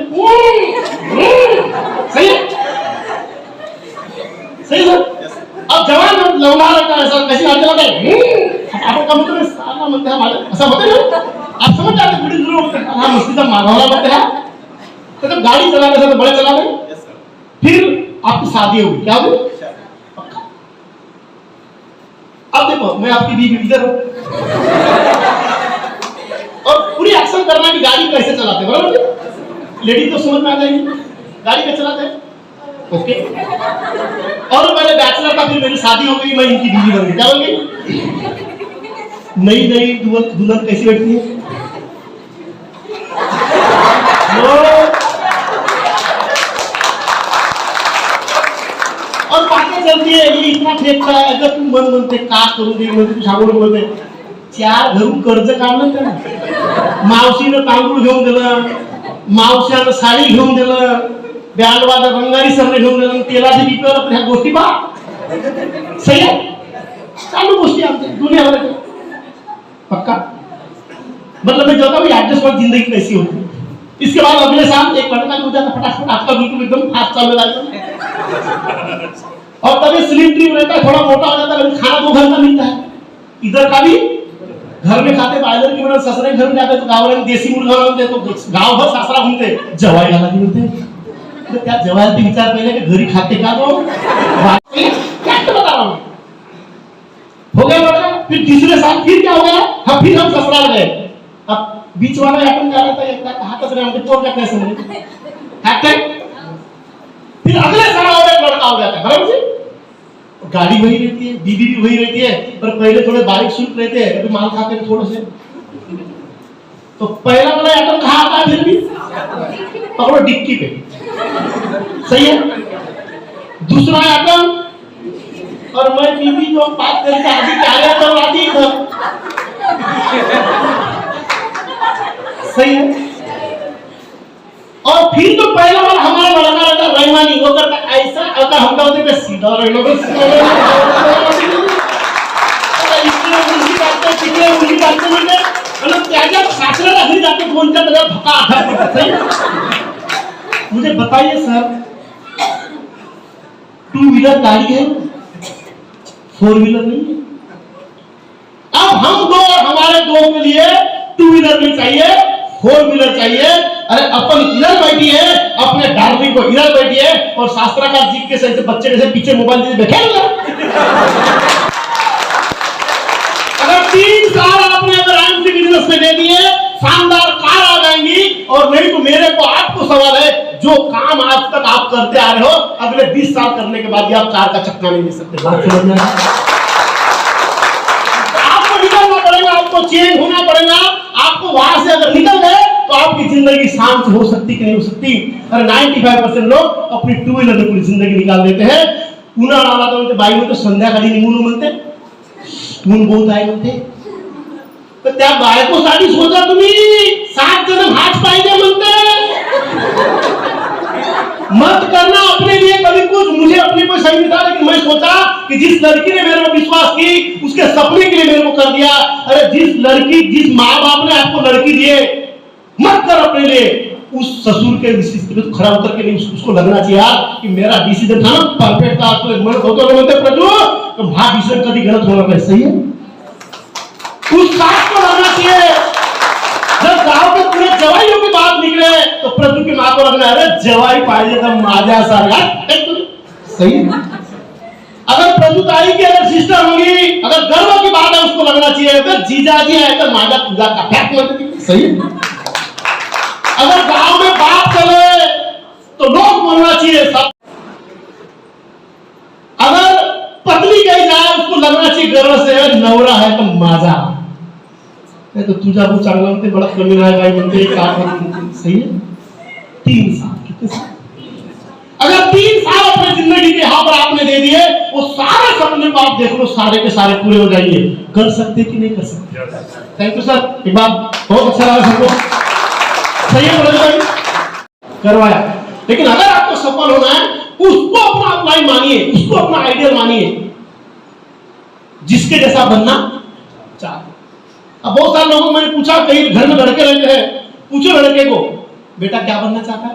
सही है। सही सर। अब जवान लौंडा रहता है सर, कैसी गाड़ी चलाते हैं आपको कम तो साला मनते हैं हमारे, ऐसा होता है। आप समझ जाते बड़ी जरूर होते हैं, हां मुश्किल से मारवाला बनते हैं। तो जब गाड़ी चलाने से तो बड़े चला रहे, फिर आपकी शादी होगी, क्या होगी? अब देखो, मैं आपकी बीवी इधर हूं और पूरी एक्शन करना कि गाड़ी कैसे चलाते हैं, बराबर? लेडीज तो समझ में आ जाएगी गाड़ी कैसे चलाते हैं। ओके। और मैंने बैचलर था, फिर मेरी शादी हो गई, मैं इनकी बीवी बन गई। क्या बन गई? नई नई दुल्हन कैसी बैठती है? और बातें चलती है, ये इतना फेंकता है, अगर तुम मन मनते का करूंगी, मैं तुम सांगून बोलते 4 घरून कर्ज काढलं त्यानं, मावशीनं तांदूळ घेऊन दिलं, मावशानं साडी घेऊन दिलं, बँडवाला रंगारी सरने घेऊन दिलं, तेलाची पिपळ ह्या गोष्टी बा सही है। चालू गोष्टी आमच्या दुनियाभर पक्का। मतलब मैं कहता हूँ एडजस्टमेंट जिंदगी कैसी होती है। इसके बाद अगले साल एक लड़का हो जाता फटाफट, आपका बिल्कुल एकदम फास्ट चलने लगता और तभी स्लिम ट्रिम रहता है, थोड़ा मोटा हो जाता है, खाना 2 घर का मिलता है। इधर का भी घर में खाते, बाजार की बना ससुरे घर में जाते तो गाँव में देसी मुर्गा बनते, तो गाँव भर सासरा घूमते, जवाई गाला मिलते। तो क्या जवाई पे विचार पहले कि घरी खाते का दो क्या बता रहा हूँ। हो गया लड़का, फिर तीसरे साल फिर क्या हो गया, हाँ फिर हम ससुराल गए। अब बीच वाला आइटम क्या रहता है, एक कहा कसरे हमके तोड़ क्या कैसे मिले हैक। फिर अगले साल और एक लड़का हो जाता है, बराबर जी। गाड़ी वही रहती है, बीवी भी वही रहती है, पर पहले थोड़े बारीक सूट रहते हैं, अभी माल खाते हैं थोड़े से। तो पहला वाला आइटम कहाँ आता है, फिर भी पकड़ो डिक्की पे, सही है। दूसरा आइटम, और मैं बीवी जो बात करके आदि क्या तो आदि सही है। और फिर तो पहला वाला हमारा लड़का रहता रहीमानी, वो करता ऐसा, अगर हम कहते हैं सीधा रहना बस उल्टी करते मतलब त्याजा सासरे रखने जाते फोन कर लगा धक्का आधा। सही। मुझे बताइए सर, 2 व्हीलर गाड़ी है, 4 व्हीलर नहीं है। अब हम दो और हमारे दो के लिए 2 व्हीलर नहीं चाहिए, 4 व्हीलर चाहिए। अरे अपन इधर बैठी है, अपने डार्लिंग को इधर बैठी है, और शास्त्राकार जी के सही से बच्चे जैसे पीछे मोबाइल दे बैठे अगर 3 साल आपने अगर आईएमसी बिजनेस में दे दिए, शानदार कार आ जाएंगी। और नहीं तो मेरे को आपको सवाल है, जो काम आज तक आप करते आ रहे हो, अगले 20 साल करने के बाद भी आप कार का चक्का नहीं ले सकते। बात समझ में आया? आपको निकलना पड़ेगा, आपको चेंज होना पड़ेगा। आपको वहां से अगर निकल गए तो आपकी जिंदगी शांत से हो सकती कि नहीं हो सकती। अरे 95% लोग अपनी टू व्हीलर में पूरी जिंदगी निकाल देते हैं। उन्हाळा तो बाई में तो संध्याकाळी निघून म्हणते ऊन बहुत आहे म्हणते, तर त्या बायकोसाठी सोचा तुम्ही 7 जन्म हात पाहिजे म्हणते। मत करना अपने लिए कभी कुछ। मुझे अपने को सही नहीं था, लेकिन मैं सोचा कि जिस लड़की ने मेरे पर विश्वास की उसके सपने के लिए मेरे को कर दिया। अरे जिस माँ बाप ने आपको लड़की दिए, मत कर अपने लिए। उस ससुर के स्थिति को खड़ा उतर के नहीं, उसको लगना चाहिए यार कि मेरा डिसीजन था ना परफेक्ट था। तो मन होता बोलते प्रभु तो भाग डिसीजन कभी गलत होना नहीं, सही है। उस साथ को लगना चाहिए। जब गांव के पूरे जवाइयों की बात निकले तो प्रभु की मां को लगना, अरे जवाई पाइए तो माजा सारा सही है। अगर प्रभुताई की अगर सिस्टर होगी, अगर गर्व की बात है उसको लगना चाहिए, अगर जीजा जी है तो माजा पूजा का फैक्ट सही है। अगर गांव में बात चले तो लोग बोलना चाहिए सब। अगर पत्नी कही जाए उसको लगना चाहिए गर्व से नवरा है तो माजा, तो तुझा वो चांगला म्हणते बड़ा कमी रहा भाई म्हणते सही है। 3 साल कितने साल? अगर 3 साल अपने जिंदगी के यहाँ पर आपने दे दिए, वो सारे सपने को आप देख लो सारे के सारे पूरे हो जाएंगे। कर सकते कि नहीं कर सकते? थैंक यू सर, एक बात बहुत अच्छा लगा सबको, सही है भाई करवाया। लेकिन अगर आपको सफल होना है उसको अपना अपलाइन मानिए, उसको अपना आइडियल मानिए, जिसके जैसा बनना चाहते। अब बहुत सारे लोगों को मैंने पूछा, कई घर में लड़के रहते हैं, पूछो लड़के को बेटा क्या बनना चाहता है?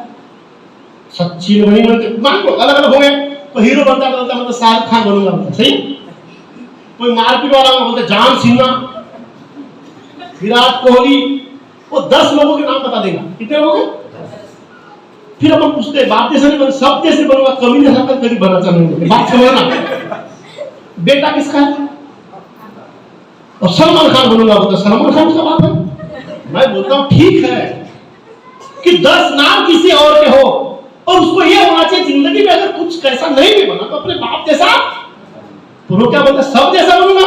सच्ची नहीं बनते, मान लो अलग अलग हो गए। तो हीरो बनता बोलता मतलब शाहरुख खान बनूंगा बोलता, सही। कोई मारपीट वाला बोलते जान सिन्हा, विराट कोहली, वो 10 लोगों के नाम बता देगा। कितने लोग हैं? फिर अपन पूछते बाप जैसे नहीं बन, सब जैसे बनूंगा, कभी नहीं सकता, कभी बनना चाहूंगा। बात समझना, बेटा किसका है? और सलमान खान बनूंगा बोलता, सलमान खान उसका बाप है। मैं बोलता हूं ठीक है कि 10 नाम किसी और के हो, और उसको ये होना चाहिए जिंदगी में अगर कुछ कैसा नहीं भी बना तो अपने बाप जैसा। तो लोग क्या बोलते सब जैसा बनूंगा।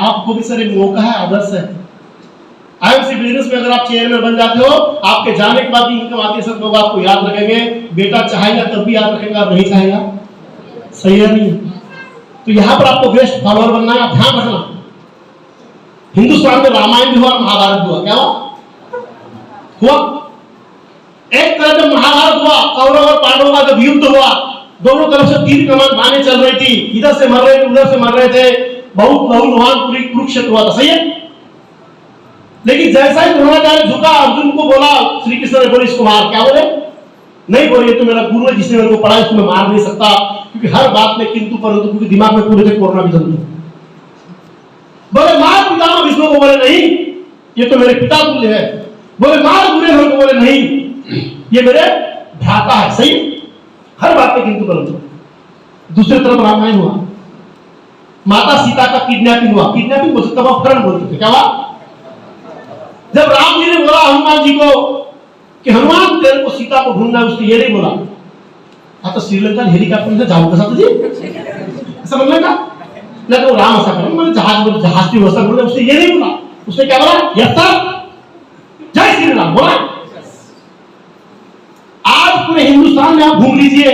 आपको भी सर एक मौका है, आदर्श है। आईएमसी बिजनेस में अगर आप चेयरमैन बन जाते हो, आपके जाने के बाद भी इनकम आती है, सब लोग आपको याद रखेंगे। बेटा चाहेगा तब भी याद रखेगा, नहीं चाहेगा सही है नहीं। तो यहां पर आपको बेस्ट फॉलोअर बनना है। आप ध्यान रखना, हिंदुस्तान में रामायण भी हुआ, महाभारत भी हुआ। क्या हुआ? एक तरफ जब महाभारत हुआ, कौरव और पांडवों का जब युद्ध हुआ, दोनों तरफ से तीर कमान बाणें चल रही थी, इधर से मर रहे थे उधर से मर रहे थे, बहुत बहुलवान कुरुक्षेत्र हुआ था, सही है। लेकिन जैसा ही द्रोणाचार्य झुका, अर्जुन को बोला, श्री कृष्ण ने बोले इसको मार। क्या बोले? नहीं बोले तो मेरा गुरु है जिसने मेरे को पढ़ाया, इसको मैं मार नहीं सकता। क्योंकि हर बात में किंतु परंतु, क्योंकि दिमाग में पूरे थे कोरोना भी जल्दी। बोले मार पितामह विष्णु को, बोले नहीं ये तो मेरे पिता तुल्य है। बोले मार दुर्योधन को, बोले नहीं ये मेरे भ्राता है, सही। हर बात में किंतु परंतु। दूसरी तरफ रामायण हुआ, माता सीता का किडनैपिंग हुआ। किडनैपिंग बोल सकता, अपहरण बोलते थे। क्या हुआ? जब राम जी ने बोला हनुमान जी को कि हनुमान तेरे को सीता को ढूंढना है, उसने ये नहीं बोला हाँ तो श्रीलंका हेलीकॉप्टर से जाऊंगा साथ जी, ऐसा बोलने का ना। तो राम ऐसा करें, मैंने जहाज की व्यवस्था बोले, उसने ये नहीं बोला। उसने क्या बोला? यस सर, जय श्री राम बोला। आज पूरे हिंदुस्तान में आप घूम लीजिए,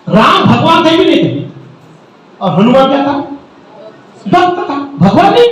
राम भगवान थे भी नहीं थे, और हनुमान क्या था? भक्त था।